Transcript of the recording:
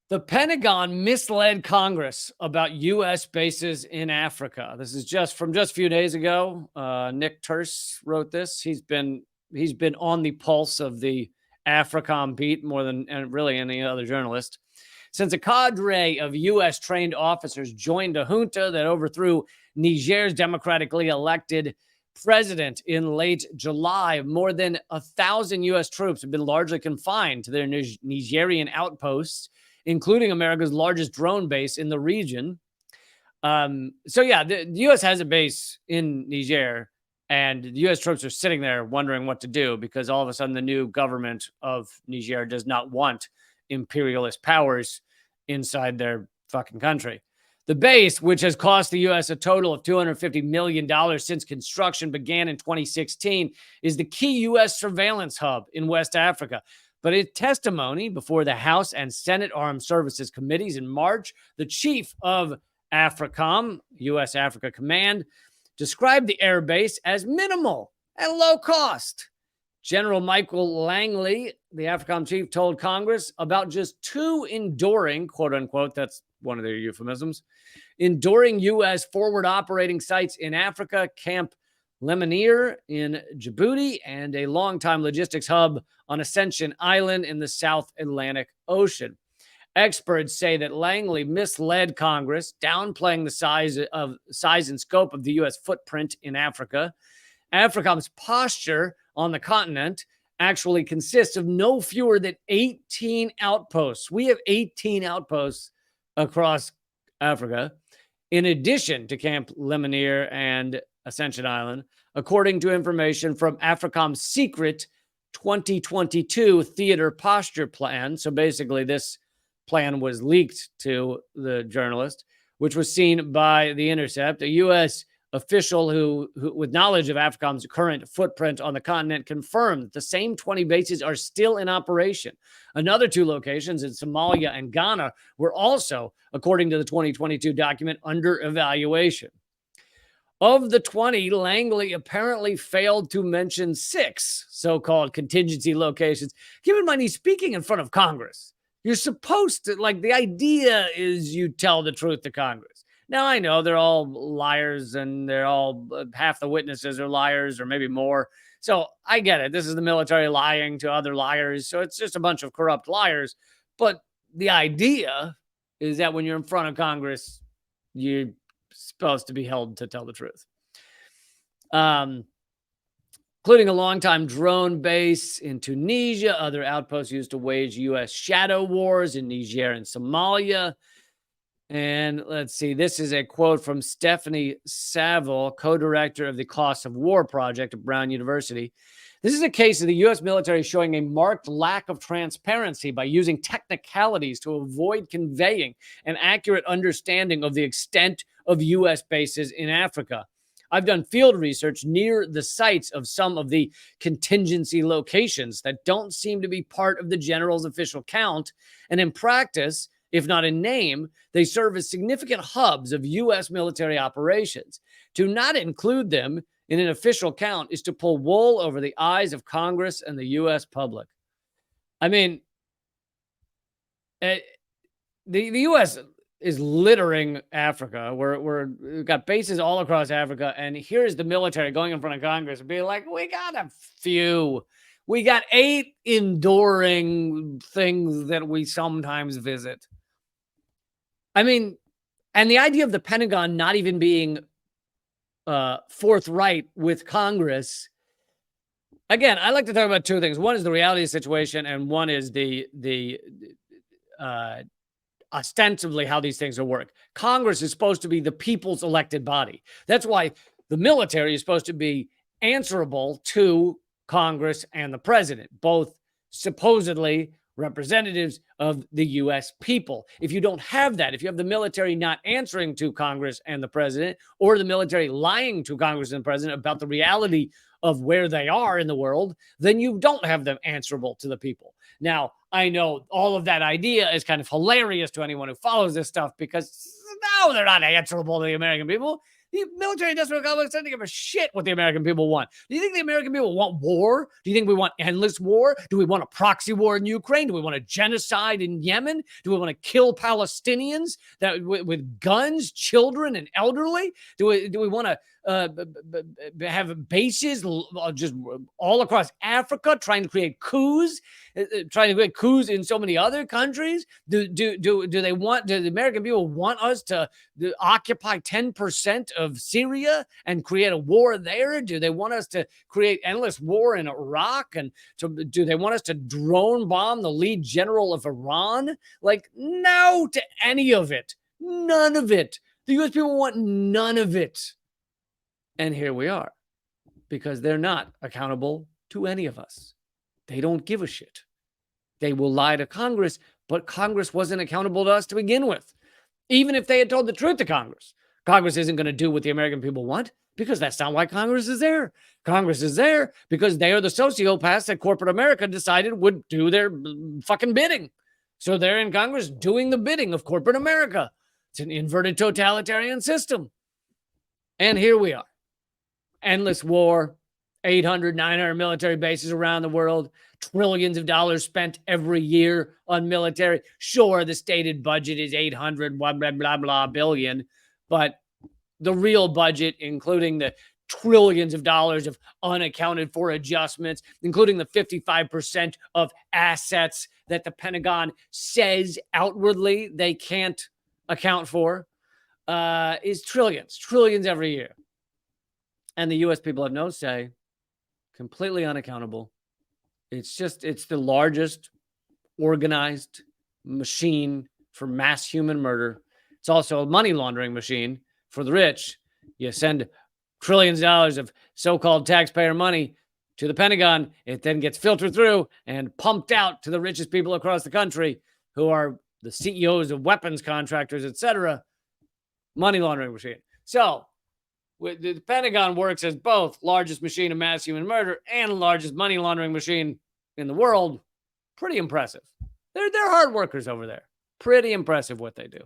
The Pentagon misled Congress about U.S. bases in Africa. This is just a few days ago. Nick Thurs wrote this. He's been on the pulse of the AFRICOM beat more than really any other journalist. Since a cadre of U.S. trained officers joined a junta that overthrew Niger's democratically elected president in late July, more than 1,000 U.S. troops have been largely confined to their Nigerian outposts, including America's largest drone base in the region. The U.S. has a base in Niger, and the U.S. troops are sitting there wondering what to do because all of a sudden the new government of Niger does not want imperialist powers inside their fucking country. The base, which has cost the U.S. a total of $250 million since construction began in 2016, is the key U.S. surveillance hub in West Africa. But in testimony before the House and Senate Armed Services Committees in March, the chief of AFRICOM, U.S. Africa Command, described the air base as minimal and low cost. General Michael Langley, the AFRICOM chief, told Congress about just two enduring, quote unquote, that's one of their euphemisms, enduring U.S. forward operating sites in Africa, Camp Lemonnier in Djibouti, and a longtime logistics hub on Ascension Island in the South Atlantic Ocean. Experts say that Langley misled Congress, downplaying the size and scope of the U.S. footprint in Africa. AFRICOM's posture on the continent actually consists of no fewer than 18 outposts. We have 18 outposts across Africa, in addition to Camp Lemonnier and Ascension Island, according to information from AFRICOM's secret 2022 theater posture plan. So basically, this plan was leaked to the journalist, which was seen by The Intercept. A U.S. official who with knowledge of AFRICOM's current footprint on the continent, confirmed that the same 20 bases are still in operation. Another two locations in Somalia and Ghana were also, according to the 2022 document, under evaluation. Of the 20, Langley apparently failed to mention 6 so-called contingency locations. Keep in mind, he's speaking in front of Congress. You're supposed to, the idea is you tell the truth to Congress. Now, I know they're all liars and they're all, half the witnesses are liars or maybe more. So I get it. This is the military lying to other liars. So it's just a bunch of corrupt liars. But the idea is that when you're in front of Congress, you're supposed to be held to tell the truth. Including a longtime drone base in Tunisia, other outposts used to wage U.S. shadow wars in Niger and Somalia. And let's see, this is a quote from Stephanie Saville, co-director of the Cost of War Project at Brown University. This is a case of the U.S. military showing a marked lack of transparency by using technicalities to avoid conveying an accurate understanding of the extent of U.S. bases in Africa. I've done field research near the sites of some of the contingency locations that don't seem to be part of the general's official count, and in practice, if not in name, they serve as significant hubs of U.S. military operations. To not include them in an official count is to pull wool over the eyes of Congress and the U.S. public. I mean, the U.S. is littering Africa. We've got bases all across Africa, and here's the military going in front of Congress and being like, we got a few. We got 8 enduring things that we sometimes visit. I mean, and the idea of the Pentagon not even being forthright with Congress. Again, I like to talk about two things. One is the reality of the situation, and one is the ostensibly how these things will work. Congress is supposed to be the people's elected body. That's why the military is supposed to be answerable to Congress and the president, both supposedly representatives of the U.S. people. If you don't have that, if you have the military not answering to Congress and the president, or the military lying to Congress and the president about the reality of where they are in the world, then you don't have them answerable to the people. Now, I know all of that idea is kind of hilarious to anyone who follows this stuff because no, they're not answerable to the American people. The military industrial complex doesn't give a shit what the American people want. Do you think the American people want war? Do you think we want endless war? Do we want a proxy war in Ukraine? Do we want a genocide in Yemen? Do we want to kill Palestinians with guns, children, and elderly? Do we want to have bases just all across Africa, trying to create coups, in so many other countries? Do the American people want us to occupy 10% of Syria and create a war there? Do they want us to create endless war in Iraq? And do they want us to drone bomb the lead general of Iran? Like, no to any of it. None of it. The U.S. people want none of it. And here we are, because they're not accountable to any of us. They don't give a shit. They will lie to Congress, but Congress wasn't accountable to us to begin with. Even if they had told the truth to Congress, Congress isn't going to do what the American people want, because that's not why Congress is there. Congress is there because they are the sociopaths that corporate America decided would do their fucking bidding. So they're in Congress doing the bidding of corporate America. It's an inverted totalitarian system. And here we are. Endless war, 800, 900 military bases around the world, trillions of dollars spent every year on military. Sure, the stated budget is 800, blah, blah, blah, blah, billion, but the real budget, including the trillions of dollars of unaccounted for adjustments, including the 55% of assets that the Pentagon says outwardly they can't account for, is trillions every year. And the U.S. people have no say, completely unaccountable. It's the largest organized machine for mass human murder. It's also a money laundering machine for the rich. You send trillions of dollars of so-called taxpayer money to the Pentagon. It then gets filtered through and pumped out to the richest people across the country, who are the CEOs of weapons contractors, etc. Money laundering machine. So the Pentagon works as both largest machine of mass human murder and largest money laundering machine in the world. Pretty impressive. They're hard workers over there. Pretty impressive what they do.